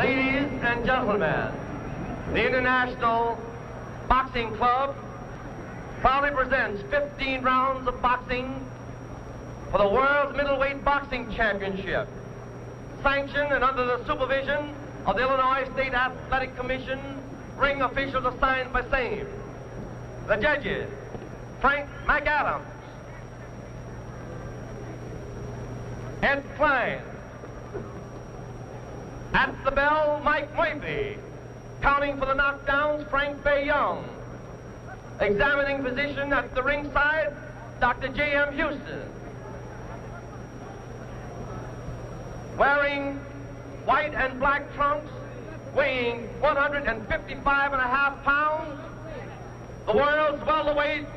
Ladies and gentlemen, the International Boxing Club proudly presents 15 rounds of boxing for the World's Middleweight Boxing Championship, sanctioned and under the supervision of the Illinois State Athletic Commission, ring officials assigned by same. The judges, Frank McAdams, Ed Klein. At the bell, Mike Murphy. Counting for the knockdowns, Frank Bay Young. Examining physician at the ringside, Dr. J.M. Houston. Wearing white and black trunks, weighing 155.5 pounds, the world's welterweight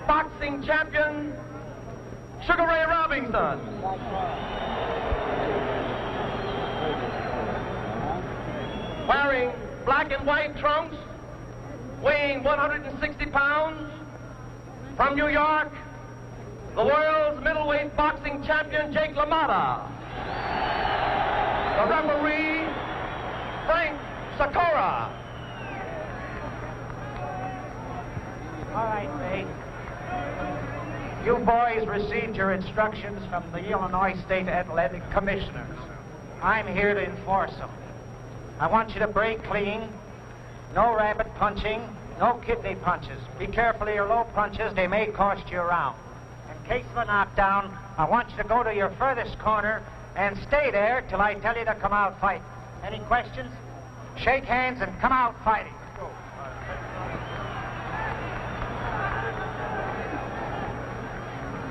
boxing champion, Sugar Ray Robinson. Wearing black and white trunks, weighing 160 pounds, from New York, the world's middleweight boxing champion, Jake LaMotta. The referee, Frank Sakura. All right, Ray. You boys received your instructions from the Illinois State Athletic Commissioners. I'm here to enforce them. I want you to break clean, no rabbit punching, no kidney punches. Be careful of your low punches, they may cost you a round. In case of a knockdown, I want you to go to your furthest corner and stay there till I tell you to come out fighting. Any questions? Shake hands and come out fighting.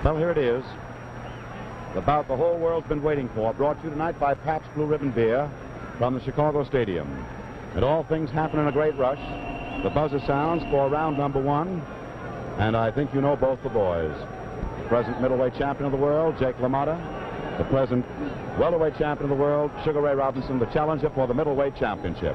Well, here it is. The bout the whole world's been waiting for, brought to you tonight by Pabst Blue Ribbon Beer from the Chicago Stadium. And all things happen in a great rush. The buzzer sounds for round number one, and I think you know both the boys. The present middleweight champion of the world, Jake LaMotta. The present welterweight champion of the world, Sugar Ray Robinson, the challenger for the middleweight championship.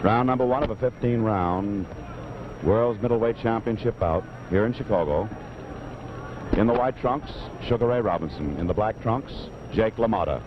Round number one of a 15-round World's Middleweight Championship bout here in Chicago. In the white trunks, Sugar Ray Robinson. In the black trunks, Jake LaMotta.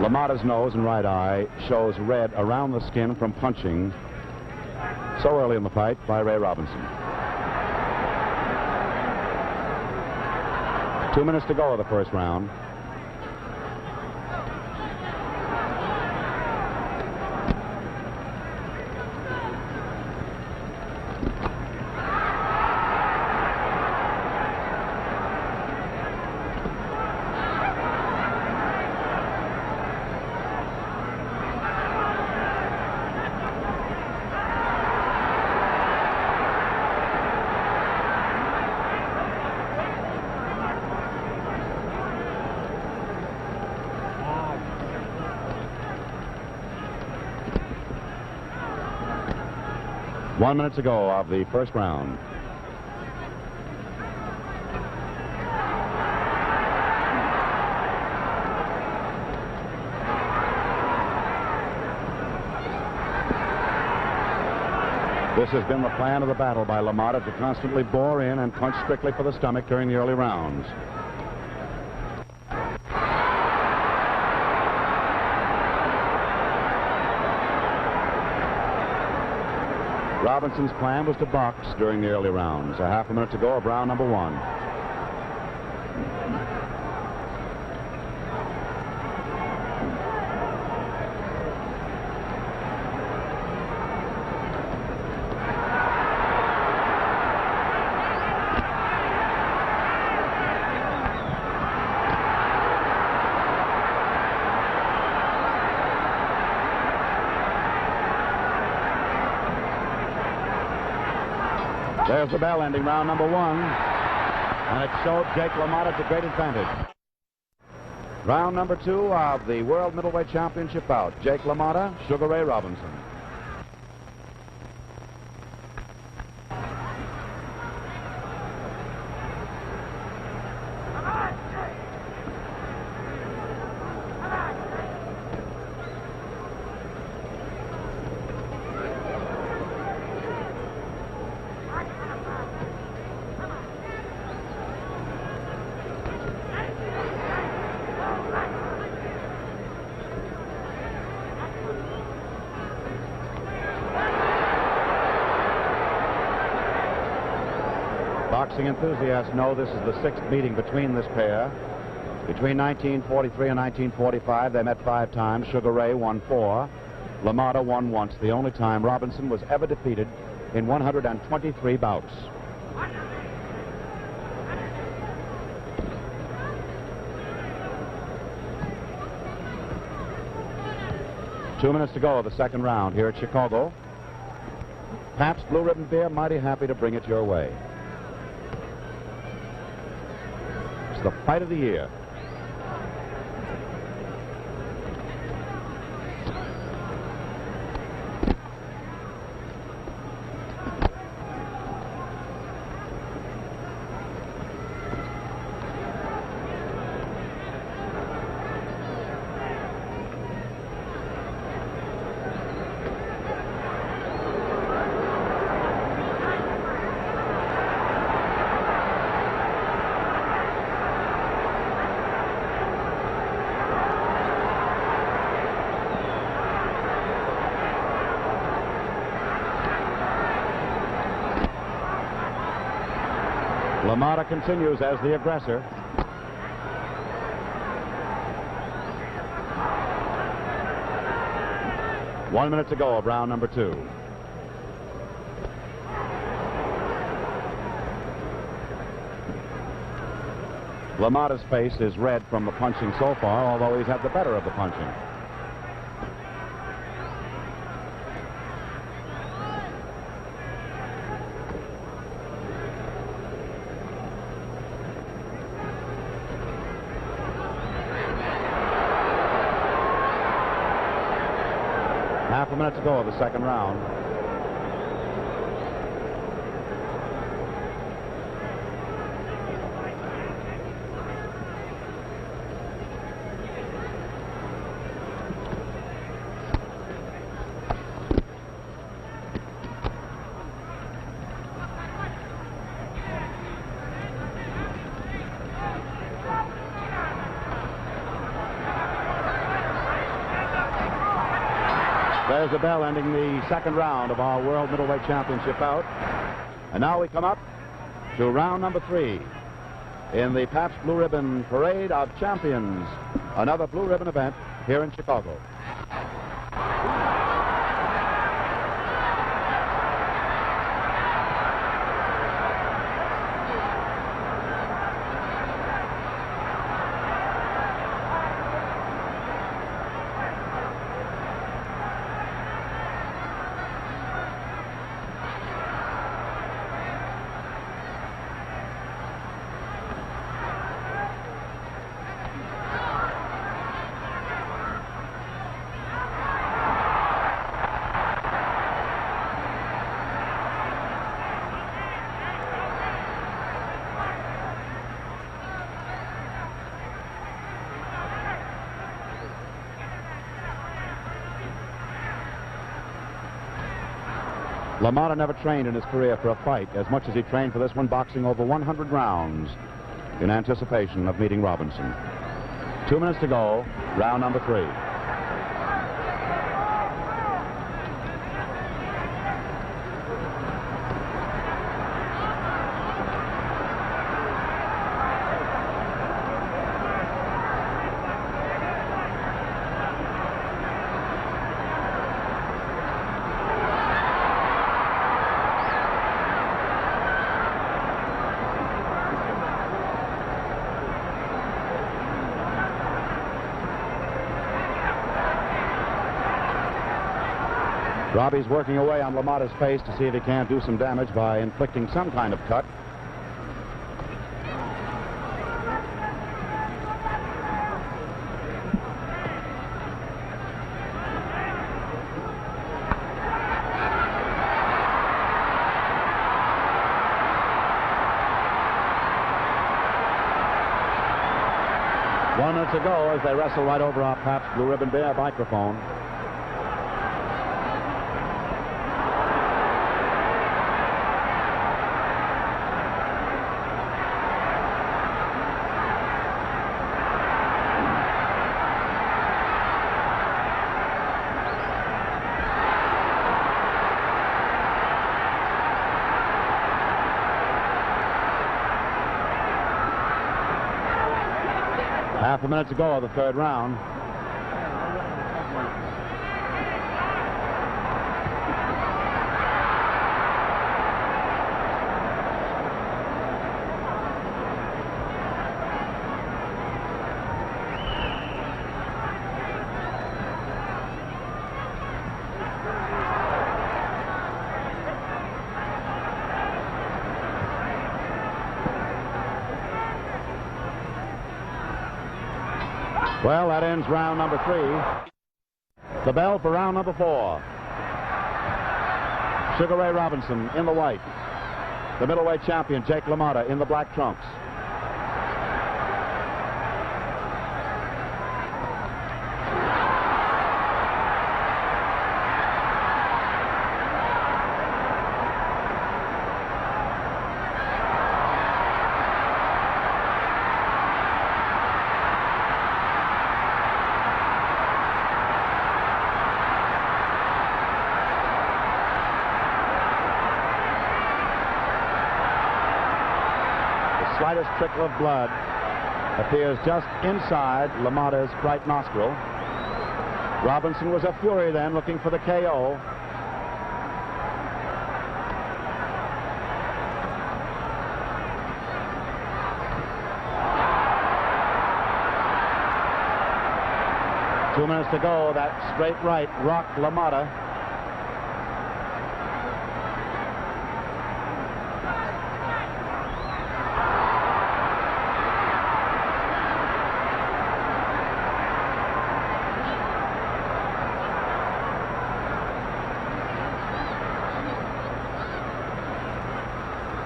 LaMotta's nose and right eye shows red around the skin from punching so early in the fight by Ray Robinson. 2 minutes to go of the first round. One minute to go of the first round. This has been the plan of the battle by LaMotta to constantly bore in and punch strictly for the stomach during the early rounds. Robinson's plan was to box during the early rounds. A half a minute to go of round number one. There's the bell ending round number 1. And it showed Jake LaMotta to great advantage. Round number 2 of the World Middleweight Championship bout. Jake LaMotta, Sugar Ray Robinson. Boxing enthusiasts know this is the 6th meeting between this pair. Between 1943 and 1945, they met 5 times. Sugar Ray won 4. LaMotta won once, the only time Robinson was ever defeated in 123 bouts. Two minutes to go of the second round here at Chicago. Pabst Blue Ribbon Beer, mighty happy to bring it your way. It's the fight of the year. LaMotta continues as the aggressor. One minute to go of round number 2. LaMotta's face is red from the punching so far, although he's had the better of the punching. Half a minute to go of the second round. There's the bell ending the second round of our World Middleweight Championship bout. And now we come up to round number 3 in the Pabst Blue Ribbon Parade of Champions, another Blue Ribbon event here in Chicago. LaMotta never trained in his career for a fight as much as he trained for this one, boxing over 100 rounds in anticipation of meeting Robinson. 2 minutes to go, round number 3. Robbie's working away on LaMotta's face to see if he can't do some damage by inflicting some kind of cut. One minute to go as they wrestle right over our Pabst Blue Ribbon Beer microphone. Half a minute to go of the third round. Well, that ends round number 3. The bell for round number 4. Sugar Ray Robinson in the white. The middleweight champion, Jake LaMotta, in the black trunks. Slightest trickle of blood appears just inside LaMotta's right nostril. Robinson was a fury then, looking for the KO. Two minutes to go. That straight right rocked LaMotta.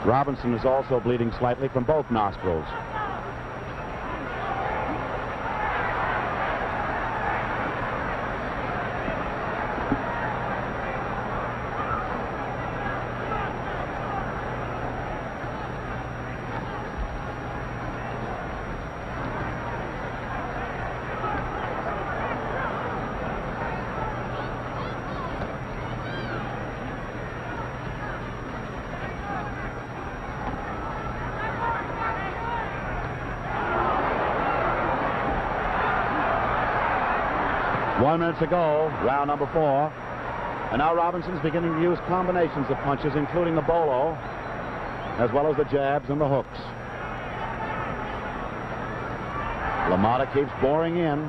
Robinson is also bleeding slightly from both nostrils. One minute to go, round number 4. And now Robinson's beginning to use combinations of punches, including the bolo, as well as the jabs and the hooks. LaMotta keeps boring in.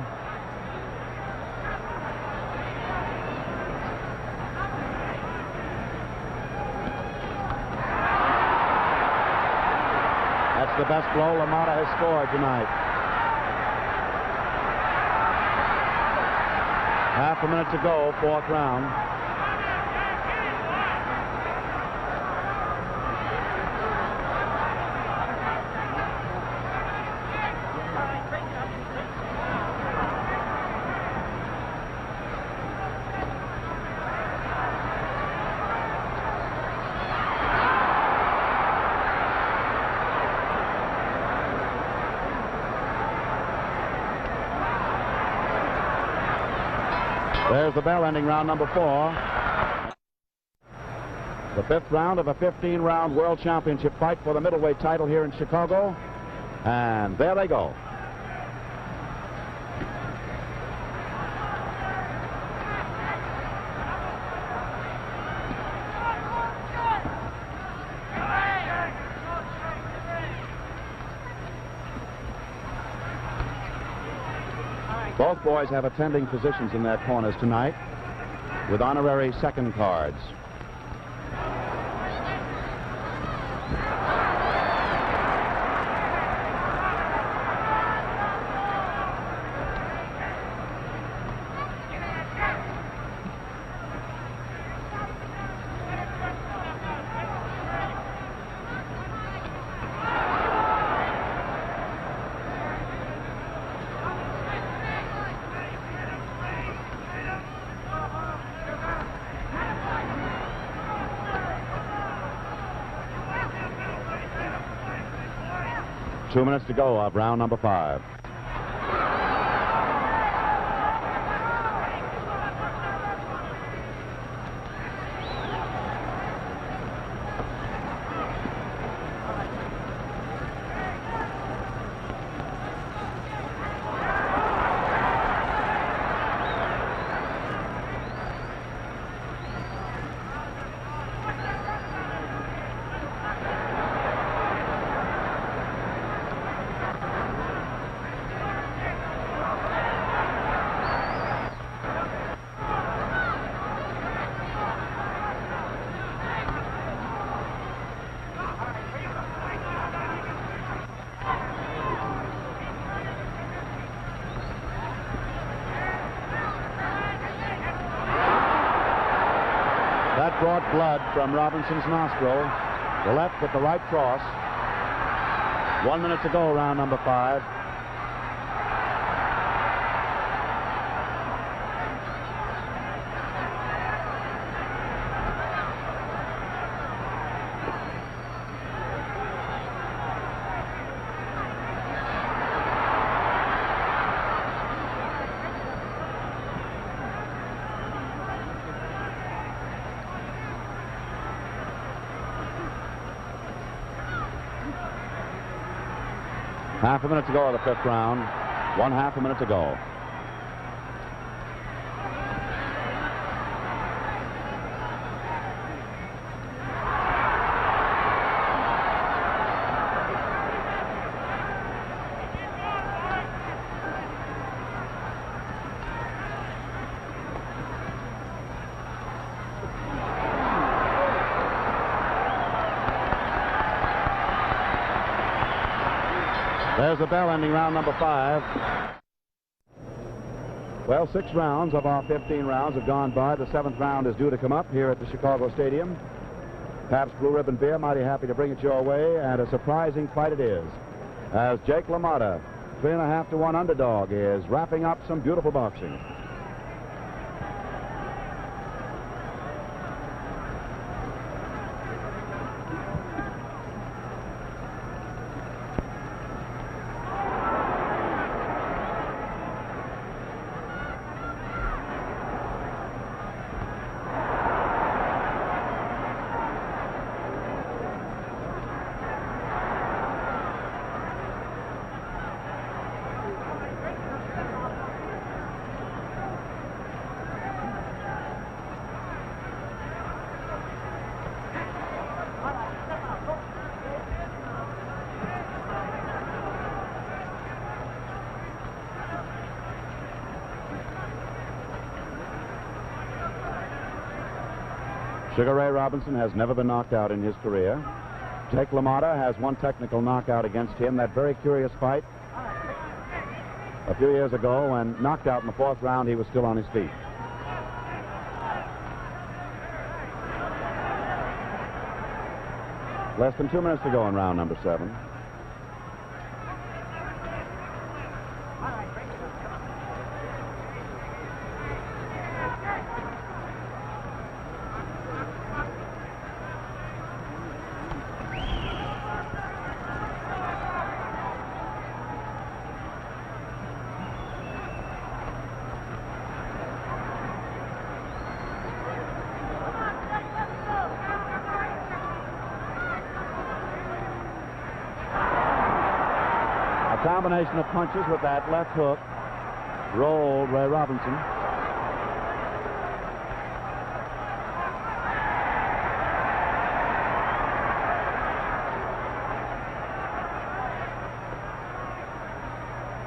That's the best blow LaMotta has scored tonight. Half a minute to go, fourth round. There's the bell ending round number 4. The 5th round of a 15-round World Championship fight for the middleweight title here in Chicago. And there they go. Both boys have attending physicians in their corners tonight. with honorary second cards. Two minutes to go of round number 5. That brought blood from Robinson's nostril. The left with the right cross. 1 minute to go, round number 5. Half a minute to go of the 5th round. 1/2 a minute to go. There's the bell ending round number 5. Well, 6 rounds of our 15 rounds have gone by. The 7th round is due to come up here at the Chicago Stadium. Pabst Blue Ribbon Beer, mighty happy to bring it your way, and a surprising fight it is, as Jake LaMotta, 3.5 to 1 underdog, is wrapping up some beautiful boxing. Sugar Ray Robinson has never been knocked out in his career. Jake LaMotta has one technical knockout against him, that very curious fight a few years ago when knocked out in the 4th round, he was still on his feet. Less than 2 minutes to go in round number 7. Combination of punches with that left hook rolled Ray Robinson.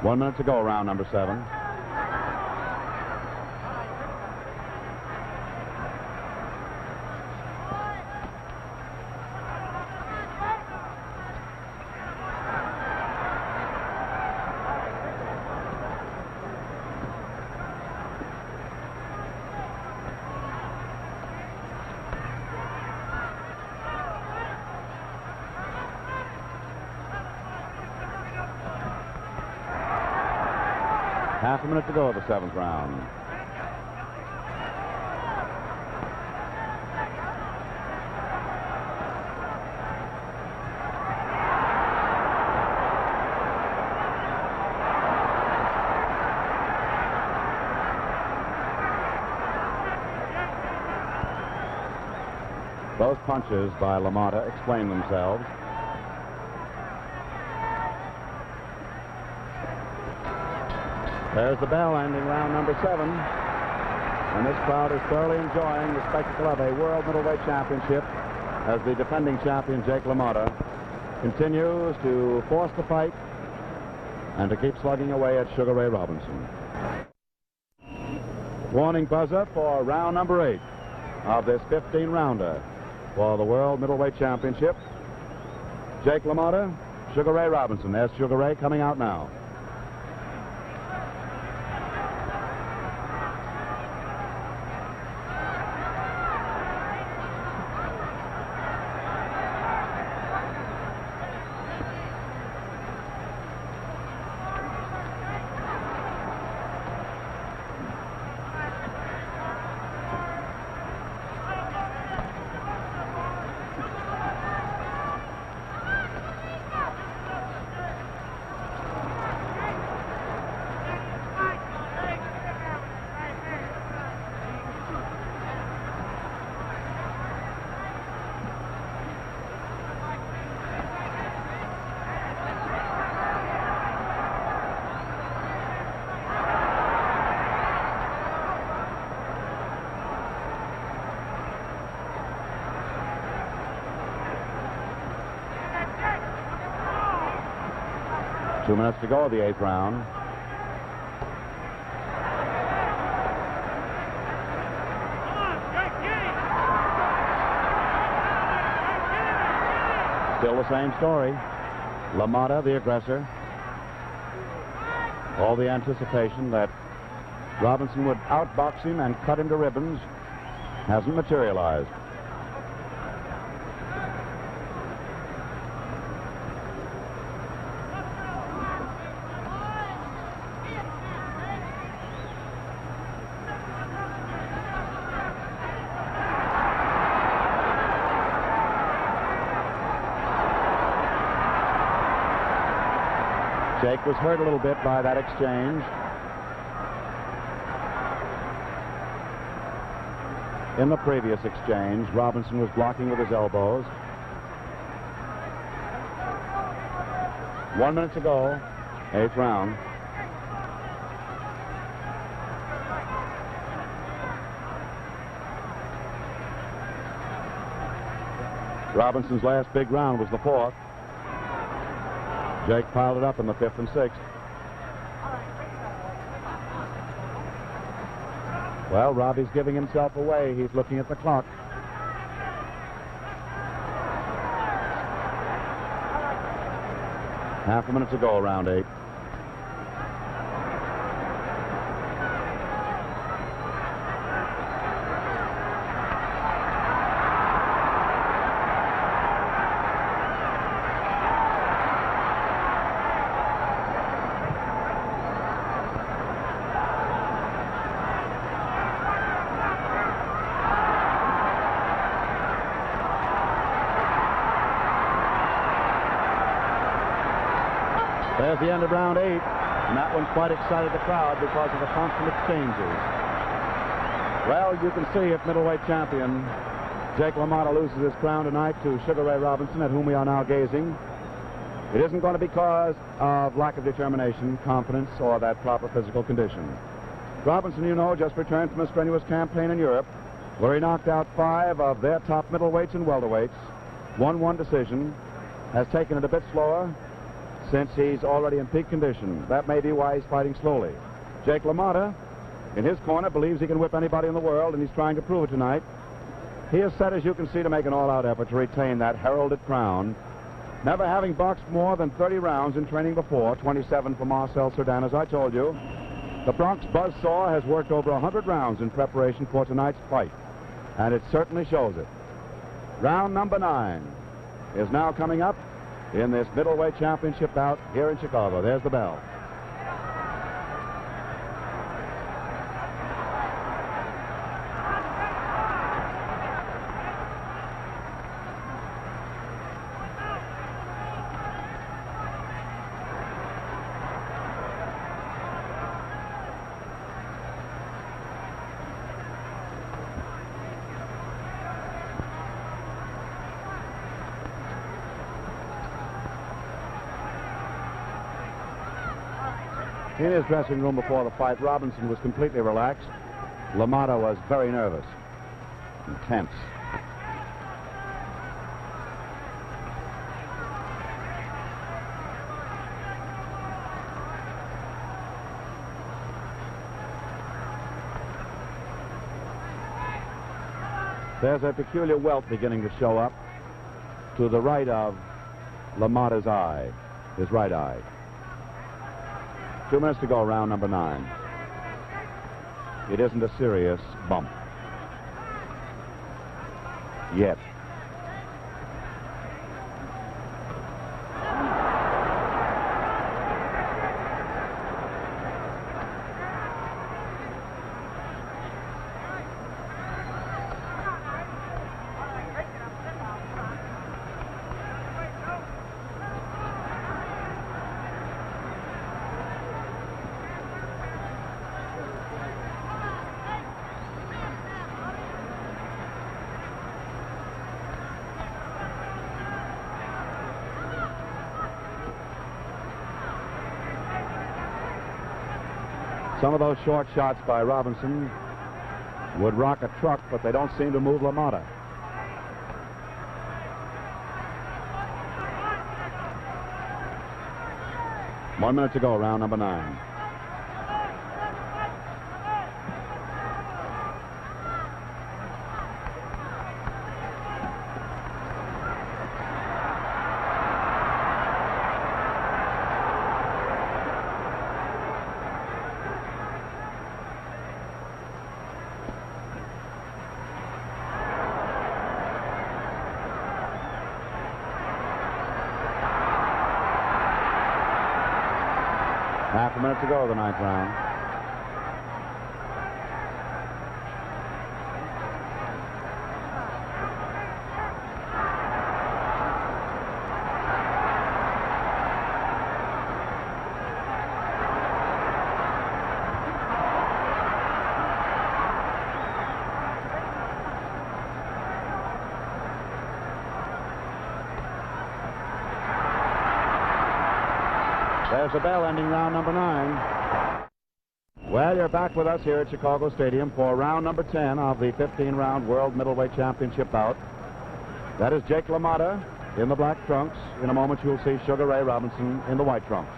One minute to go, round number 7. Half a minute to go of the 7th round. Those punches by LaMotta explain themselves. There's the bell ending round number 7. And this crowd is thoroughly enjoying the spectacle of a World Middleweight Championship as the defending champion, Jake LaMotta, continues to force the fight and to keep slugging away at Sugar Ray Robinson. Warning buzzer for round number 8 of this 15-rounder for the World Middleweight Championship. Jake LaMotta, Sugar Ray Robinson. There's Sugar Ray coming out now. Two minutes to go of the 8th round. Still the same story. LaMotta, the aggressor. All the anticipation that Robinson would outbox him and cut him to ribbons hasn't materialized. Jake was hurt a little bit by that exchange. In the previous exchange, Robinson was blocking with his elbows. 1 minute to go, 8th round. Robinson's last big round was the 4th. Jake piled it up in the 5th and 6th. Well, Robbie's giving himself away. He's looking at the clock. Half a minute to go, round 8. There's the end of round 8, and that one quite excited the crowd because of the constant exchanges. Well, you can see if middleweight champion Jake LaMotta loses his crown tonight to Sugar Ray Robinson, at whom we are now gazing. It isn't going to be because of lack of determination, confidence, or that proper physical condition. Robinson, you know, just returned from a strenuous campaign in Europe, where he knocked out 5 of their top middleweights and welterweights, won 1 decision, has taken it a bit slower since he's already in peak condition. That may be why he's fighting slowly. Jake LaMotta, in his corner, believes he can whip anybody in the world, and he's trying to prove it tonight. He is set, as you can see, to make an all-out effort to retain that heralded crown, never having boxed more than 30 rounds in training before, 27 for Marcel Cerdan, as I told you. The Bronx Buzzsaw has worked over 100 rounds in preparation for tonight's fight, and it certainly shows it. Round number 9 is now coming up in this middleweight championship bout here in Chicago. There's the bell. In his dressing room before the fight, Robinson was completely relaxed. LaMotta was very nervous and tense. There's a peculiar welt beginning to show up to the right of LaMotta's eye, his right eye. 2 minutes to go, round number 9. It isn't a serious bump yet. Some of those short shots by Robinson would rock a truck, but they don't seem to move LaMotta. One minute to go, round number 9. Half a minute to go, the 9th round. There's the bell ending round number 9. Well, you're back with us here at Chicago Stadium for round number 10 of the 15-round World Middleweight Championship bout. That is Jake LaMotta in the black trunks. In a moment, you'll see Sugar Ray Robinson in the white trunks.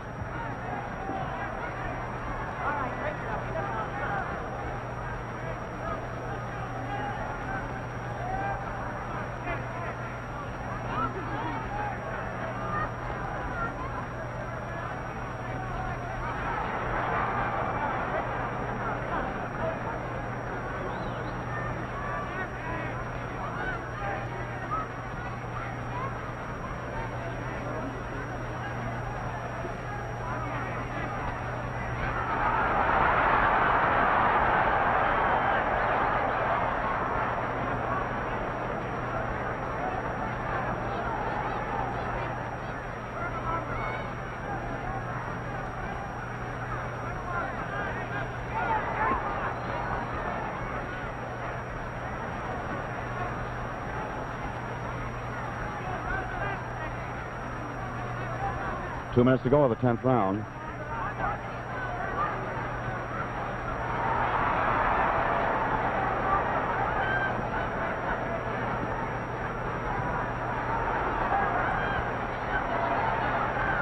Two minutes to go of the 10th round.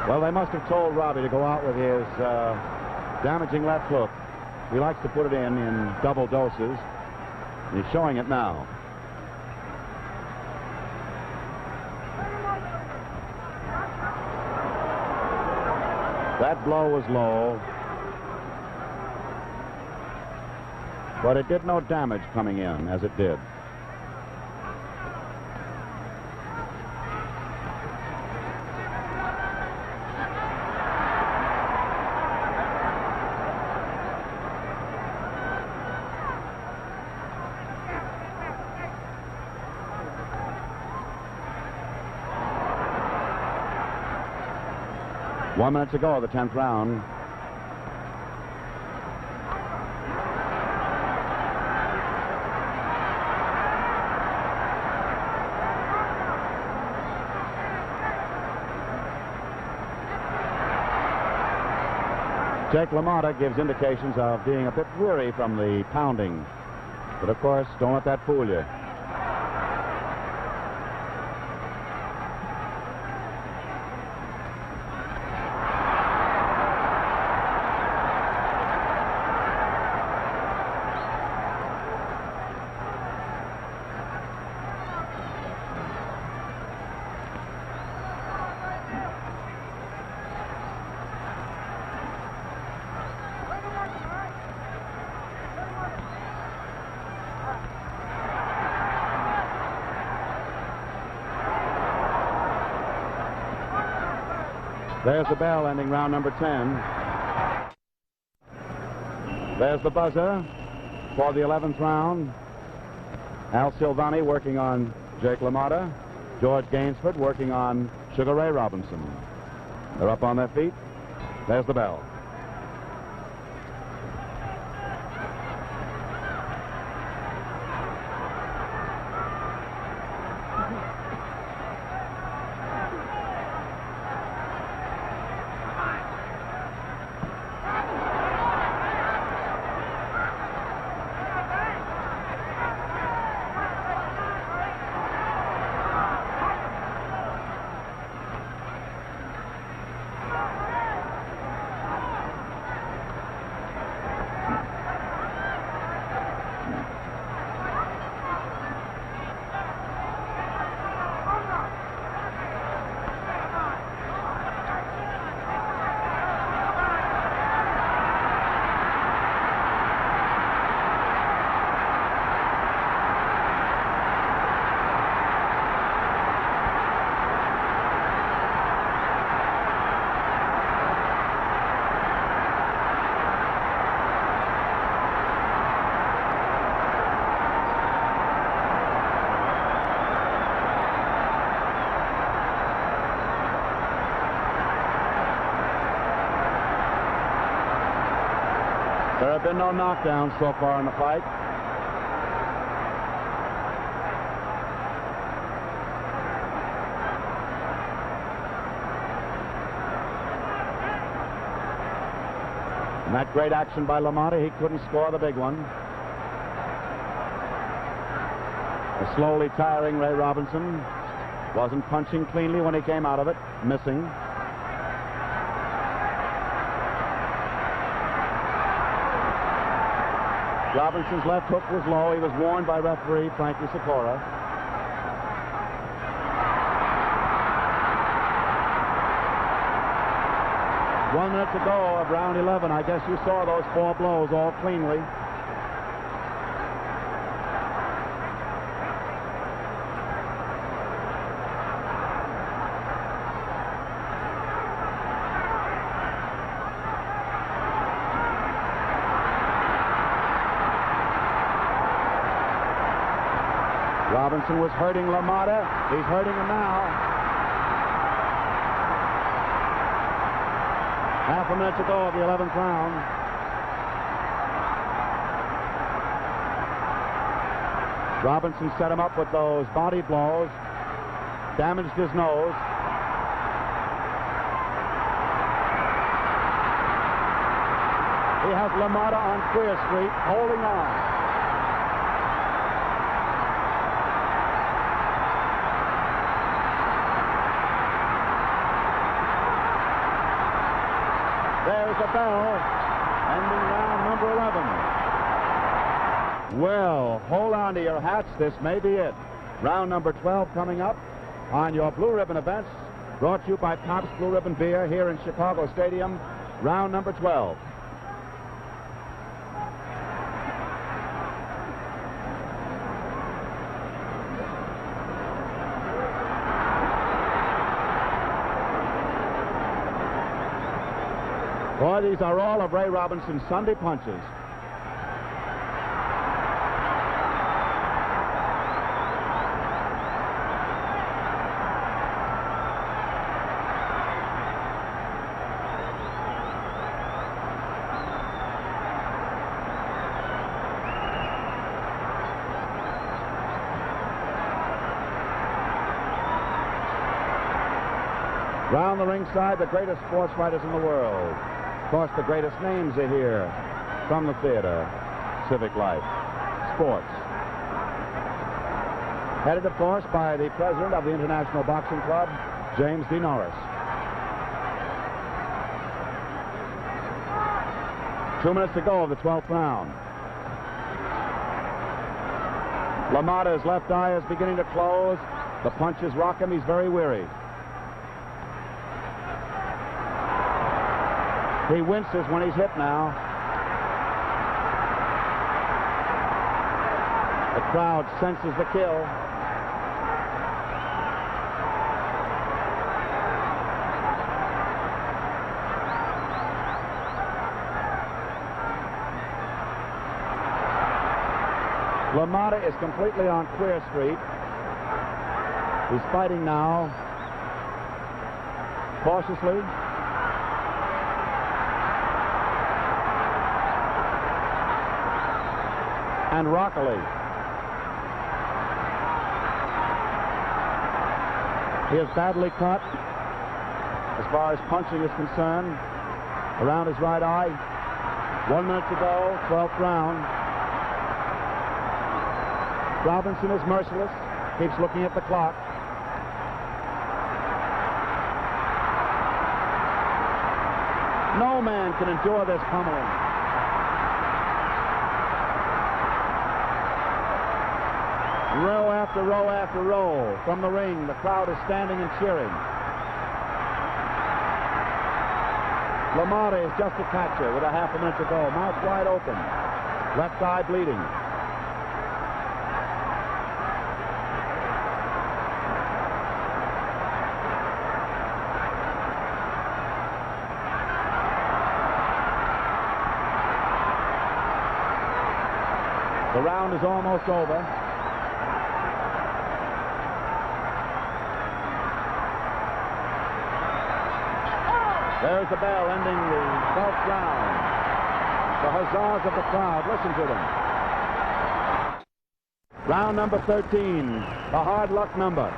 Well, they must have told Robbie to go out with his damaging left hook. He likes to put it in double doses, and he's showing it now. That blow was low, but it did no damage coming in, as it did. One minute to go of the 10th round. Jake LaMotta gives indications of being a bit weary from the pounding. But, of course, don't let that fool you. There's the bell ending round number 10. There's the buzzer for the 11th round. Al Silvani working on Jake LaMotta. George Gainsford working on Sugar Ray Robinson. They're up on their feet. There's the bell. There have been no knockdowns so far in the fight. And that great action by LaMotta, he couldn't score the big one. A slowly tiring Ray Robinson. Wasn't punching cleanly when he came out of it, missing. Robinson's left hook was low. He was warned by referee Frankie Sikora. One minute to go of round 11. I guess you saw those 4 blows all cleanly. Robinson was hurting LaMotta. He's hurting him now. Half a minute to go of the 11th round. Robinson set him up with those body blows. Damaged his nose. He has LaMotta on Queer Street, holding on. There's a bell, ending round number 11. Well, hold on to your hats. This may be it. Round number 12 coming up on your Blue Ribbon events, brought to you by Pabst Blue Ribbon Beer here in Chicago Stadium. Round number 12. Boy, these are all of Ray Robinson's Sunday punches. Round the ringside, the greatest sports fighters in the world. course, the greatest names are here from the theater, civic life, sports. Headed, of course, by the president of the International Boxing Club, James D. Norris. 2 minutes to go of the 12th round. LaMotta's left eye is beginning to close. The punches rock him. He's very weary. He winces when he's hit now. The crowd senses the kill. LaMotta is completely on Queer Street. He's fighting now cautiously. And rockily. He is badly cut as far as punching is concerned around his right eye. 1 minute to go, 12th round. Robinson is merciless, keeps looking at the clock. No man can endure this pummeling. Row after row after row from the ring, the crowd is standing and cheering. LaMotta is just a catcher with a half a minute to go, mouth wide open, left eye bleeding. The round is almost over. There's the bell ending the 12th round. The huzzas of the crowd. Listen to them. Round number 13, the hard luck number.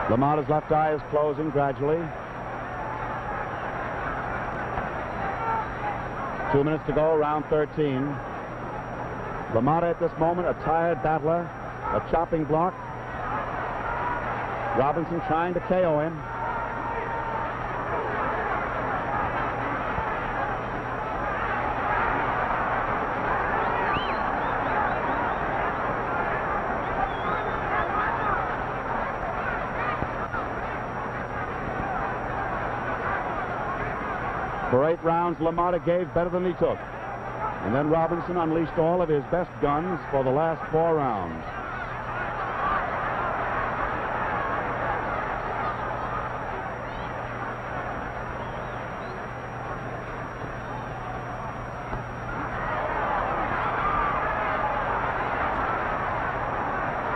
LaMotta's left eye is closing gradually. 2 minutes to go, round 13. LaMotta at this moment, a tired battler, a chopping block. Robinson trying to KO him. For 8 rounds, LaMotta gave better than he took. And then Robinson unleashed all of his best guns for the last 4 rounds.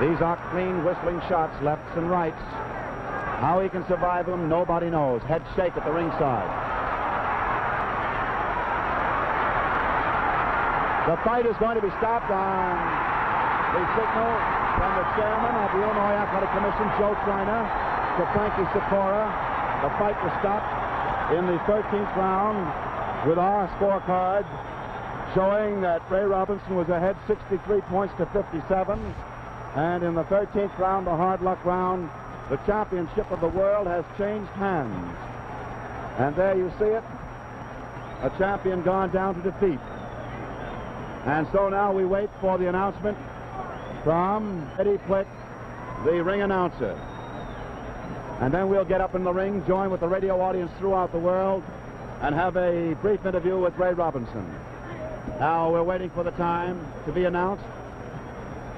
These are clean whistling shots, lefts and rights. How he can survive them, nobody knows. Head shake at the ringside. The fight is going to be stopped on the signal from the chairman of the Illinois Athletic Commission, Joe Kleiner, to Frankie Sikora. The fight was stopped in the 13th round with our scorecard showing that Ray Robinson was ahead 63 points to 57. And in the 13th round, the hard luck round, the championship of the world has changed hands. And there you see it, a champion gone down to defeat. And so now we wait for the announcement from Eddie Plick, the ring announcer. And then we'll get up in the ring, join with the radio audience throughout the world, and have a brief interview with Ray Robinson. Now, we're waiting for the time to be announced,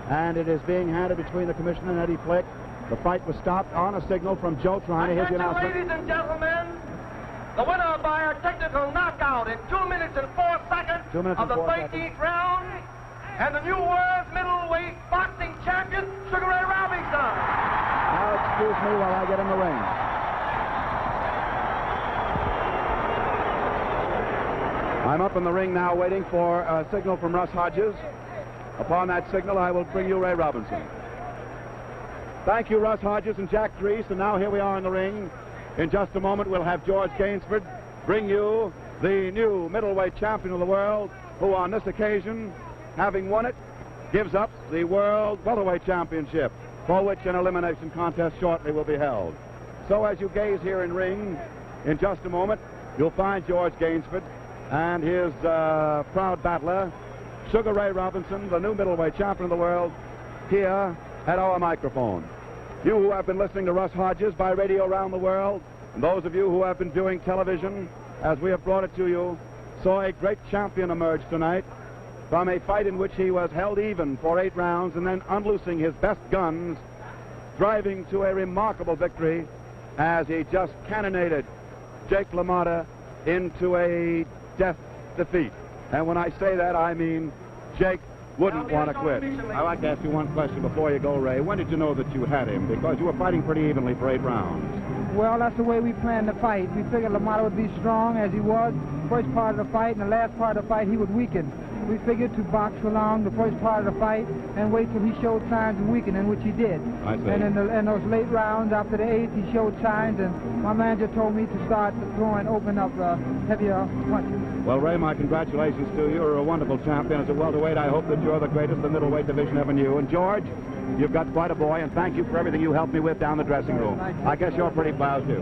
and it is being handed between the commissioner and Eddie Flick. The fight was stopped on a signal from Joe Trine. Here's the announcement. Ladies and gentlemen, the winner by a technical knockout in 2 minutes and 4 seconds of the 13th round, and the new world's middleweight boxing champion, Sugar Ray Robinson. Now, excuse me while I get in the ring. I'm up in the ring now waiting for a signal from Russ Hodges. Upon that signal, I will bring you Ray Robinson. Thank you, Russ Hodges and Jack Dries. And now here we are in the ring. In just a moment, we'll have George Gainsford bring you the new middleweight champion of the world, who on this occasion, having won it, gives up the World Welterweight Championship, for which an elimination contest shortly will be held. So as you gaze here in ring, in just a moment, you'll find George Gainsford and his proud battler, Sugar Ray Robinson, the new middleweight champion of the world, here at our microphone. You who have been listening to Russ Hodges by radio around the world, and those of you who have been viewing television as we have brought it to you, saw a great champion emerge tonight from a fight in which he was held even for 8 rounds and then unloosing his best guns, driving to a remarkable victory as he just cannonaded Jake LaMotta into a death defeat. And when I say that, I mean Jake wouldn't want to quit. I'd like to ask you one question before you go, Ray. When did you know that you had him? Because you were fighting pretty evenly for 8 rounds. Well, that's the way we planned the fight. We figured LaMotta would be strong as he was first part of the fight, and the last part of the fight he would weaken. We figured to box along the first part of the fight and wait till he showed signs of weakening, which he did. I see. And in those late rounds, after the 8th, he showed signs, and my manager told me to start throwing, open up heavier punches. Well, Ray, my congratulations to you. You're a wonderful champion as a welterweight. I hope that you're the greatest the middleweight division ever knew. And George, you've got quite a boy, and thank you for everything you helped me with down the dressing room. I guess you're pretty proud, too.